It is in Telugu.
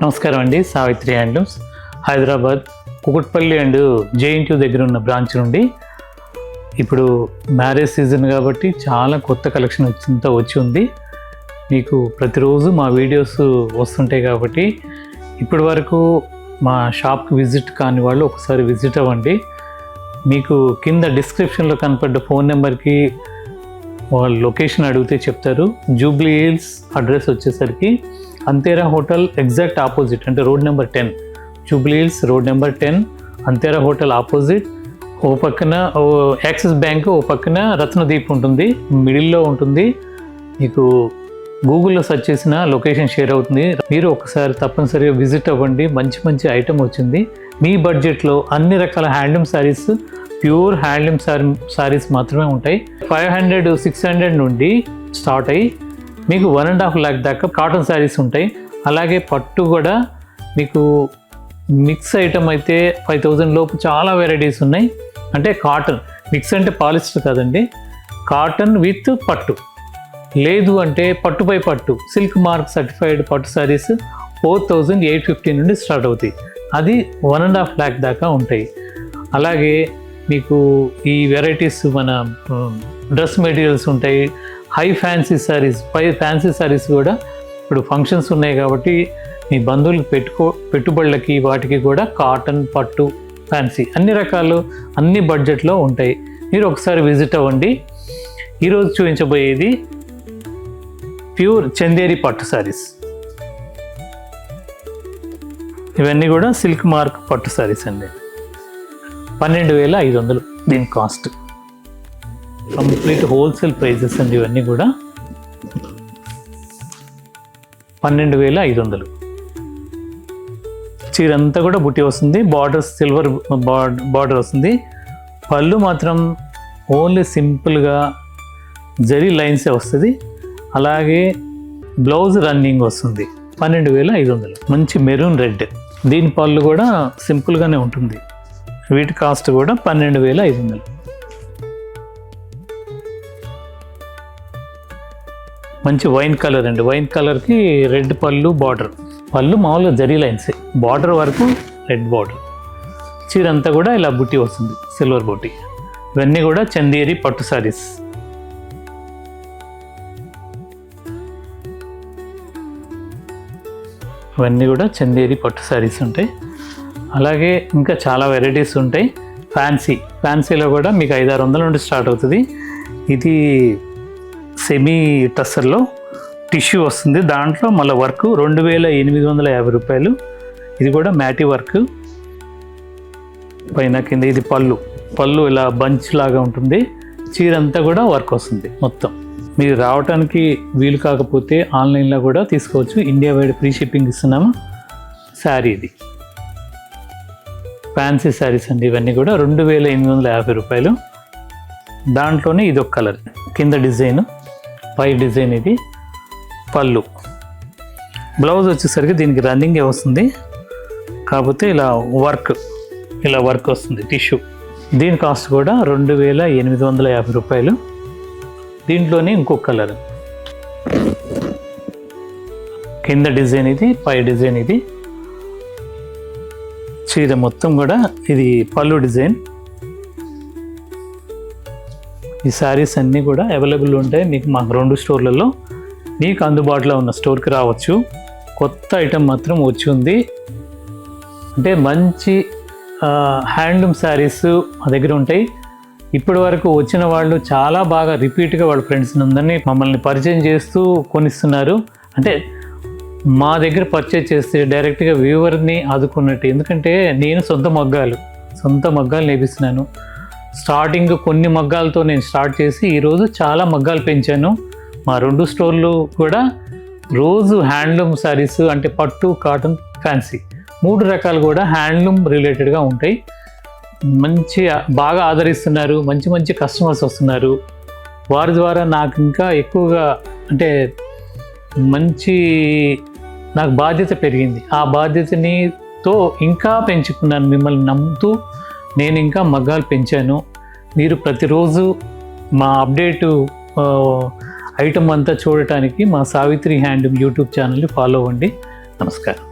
నమస్కారం అండి. Savitri handlooms Hyderabad Kukatpally and JNT దగ్గర ఉన్న బ్రాంచ్ నుండి ఇప్పుడు మ్యారేజ్ సీజన్ కాబట్టి చాలా కొత్త కలెక్షన్ వచ్చి ఉంది. మీకు ప్రతిరోజు మా వీడియోస్ వస్తుంటాయి కాబట్టి ఇప్పటి వరకు మా షాప్కి విజిట్ కాని వాళ్ళు ఒకసారి విజిట్ అవ్వండి. మీకు కింద డిస్క్రిప్షన్లో కనపడ్డ ఫోన్ నెంబర్కి వాళ్ళ లొకేషన్ అడిగితే చెప్తారు. జూబ్లీ హిల్స్ అడ్రస్ వచ్చేసరికి అంతేరా హోటల్ ఎగ్జాక్ట్ ఆపోజిట్, అంటే road number 10, Jubilee hills road number 10, అంతేరా హోటల్ ఆపోజిట్. ఓ పక్కన యాక్సిస్ బ్యాంక్, ఓ పక్కన రత్నదీప్ ఉంటుంది, మిడిల్లో ఉంటుంది. మీకు గూగుల్లో సెర్చ్ చేసిన లొకేషన్ షేర్ అవుతుంది. మీరు ఒకసారి తప్పనిసరిగా విజిట్ అవ్వండి. మంచి మంచి ఐటమ్ వచ్చింది. మీ బడ్జెట్లో అన్ని రకాల handloom saris, pure handloom saris మాత్రమే ఉంటాయి. 500, 600 నుండి స్టార్ట్ అయ్యి మీకు 1.5 lakh దాకా కాటన్ శారీస్ ఉంటాయి. అలాగే పట్టు కూడా మీకు మిక్స్ ఐటమ్ అయితే 5000 లోపు చాలా వెరైటీస్ ఉన్నాయి. అంటే కాటన్ మిక్స్ అంటే పాలిస్టర్ కాదండి, కాటన్ విత్ పట్టు. లేదు అంటే పట్టుపై పట్టు సిల్క్ మార్క్ సర్టిఫైడ్ పట్టు శారీస్ 4850 నుండి స్టార్ట్ అవుతాయి. అది 1.5 lakh దాకా ఉంటాయి. అలాగే మీకు ఈ వెరైటీస్ మన డ్రెస్ మెటీరియల్స్ ఉంటాయి. High fancy saris, fancy saris కూడా ఇప్పుడు ఫంక్షన్స్ ఉన్నాయి కాబట్టి మీ బంధువులు పెట్టుబడులకి వాటికి కూడా కాటన్, పట్టు, ఫ్యాన్సీ అన్ని రకాలు అన్ని బడ్జెట్లో ఉంటాయి. మీరు ఒకసారి విజిట్ అవ్వండి. ఈరోజు చూపించబోయేది ప్యూర్ చందేరి పట్టు శారీస్. ఇవన్నీ కూడా సిల్క్ మార్క్ పట్టు శారీస్ అండి. 12,500 దీని కాస్ట్. కంప్లీట్ హోల్సేల్ ప్రైజెస్ అండి. ఇవన్నీ కూడా 12,500. చీర అంతా కూడా బుట్టి వస్తుంది. బార్డర్ సిల్వర్ బార్డర్ వస్తుంది. పళ్ళు మాత్రం ఓన్లీ సింపుల్గా జరీ లైన్సే వస్తుంది. అలాగే బ్లౌజ్ రన్నింగ్ వస్తుంది. 12,500. మంచి మెరూన్ రెడ్. దీని పళ్ళు కూడా సింపుల్గానే ఉంటుంది. వీటి కాస్ట్ కూడా 12,500. మంచి వైన్ కలర్ అండి. వైన్ కలర్కి రెడ్ పళ్ళు, బార్డర్. పళ్ళు మామూలుగా జరీ లైన్సే, బార్డర్ వరకు రెడ్ బార్డర్. చీర అంతా కూడా ఇలా బుట్టి వస్తుంది, సిల్వర్ బుట్టి. ఇవన్నీ కూడా చందేరి పట్టు శారీస్. ఇవన్నీ కూడా చందేరి పట్టు శారీస్ ఉంటాయి. అలాగే ఇంకా చాలా వెరైటీస్ ఉంటాయి. ఫ్యాన్సీలో కూడా మీకు 500-600 నుండి స్టార్ట్ అవుతుంది. ఇది సెమీ టస్సర్లో టిష్యూ వస్తుంది. దాంట్లో మళ్ళీ వర్క్ 2,850 రూపాయలు. ఇది కూడా మ్యాటి వర్క్ పైన కింద. ఇది పళ్ళు ఇలా బంచ్ లాగా ఉంటుంది. చీర అంతా కూడా వర్క్ వస్తుంది మొత్తం. మీరు రావడానికి వీలు కాకపోతే ఆన్లైన్లో కూడా తీసుకోవచ్చు. ఇండియా వైడ్ ఫ్రీ షిప్పింగ్ ఇస్తున్నాము. శారీ ఇది ఫ్యాన్సీ శారీస్ అండి. ఇవన్నీ కూడా 2,850 రూపాయలు. దాంట్లోనే ఇది ఒక కలర్, కింద డిజైన్, పై డిజైన్. ఇది పళ్ళు. బ్లౌజ్ వచ్చేసరికి దీనికి రన్నింగే వస్తుంది, కాకపోతే ఇలా వర్క్ వస్తుంది టిష్యూ. దీని కాస్ట్ కూడా 2,850 రూపాయలు. దీంట్లోనే ఇంకొక కలర్, కింద డిజైన్ ఇది, పై డిజైన్ ఇది. చీర మొత్తం కూడా ఇది పళ్ళు డిజైన్. ఈ శారీస్ అన్నీ కూడా అవైలబుల్ ఉంటాయి మీకు మాకు 2 స్టోర్లలో. మీకు అందుబాటులో ఉన్న స్టోర్కి రావచ్చు. కొత్త ఐటెం మాత్రం వచ్చి ఉంది. అంటే మంచి హ్యాండ్లూమ్ శారీస్ మా దగ్గర ఉంటాయి. ఇప్పటి వరకు వచ్చిన వాళ్ళు చాలా బాగా రిపీట్గా వాళ్ళ ఫ్రెండ్స్ అందరినీ మమ్మల్ని పరిచయం చేస్తూ కొనిస్తున్నారు. అంటే మా దగ్గర పర్చేజ్ చేస్తే డైరెక్ట్గా వ్యూవర్ని ఆదుకున్నట్టు. ఎందుకంటే నేను సొంత మగ్గాలు నేర్పిస్తున్నాను. స్టార్టింగ్ కొన్ని మగ్గాలతో నేను స్టార్ట్ చేసి ఈరోజు చాలా మగ్గాలు పెంచాను. మా 2 స్టోర్లు కూడా రోజు హ్యాండ్లూమ్ శారీస్, అంటే పట్టు, కాటన్, ఫ్యాన్సీ 3 రకాలు కూడా హ్యాండ్లూమ్ రిలేటెడ్గా ఉంటాయి. బాగా ఆదరిస్తున్నారు. మంచి కస్టమర్స్ వస్తున్నారు. వారి ద్వారా నాకు ఇంకా ఎక్కువగా అంటే నాకు బాధ్యత పెరిగింది. ఆ బాధ్యతతో ఇంకా పెంచుకున్నాను. మిమ్మల్ని నమ్ముతూ నేను ఇంకా మగ్గాలు పెంచాను. మీరు ప్రతిరోజు మా అప్డేటు ఐటమ్ అంతా చూడటానికి మా సావిత్రి హ్యాండ్లూమ్ యూట్యూబ్ ఛానల్ని ఫాలో అవ్వండి. నమస్కారం.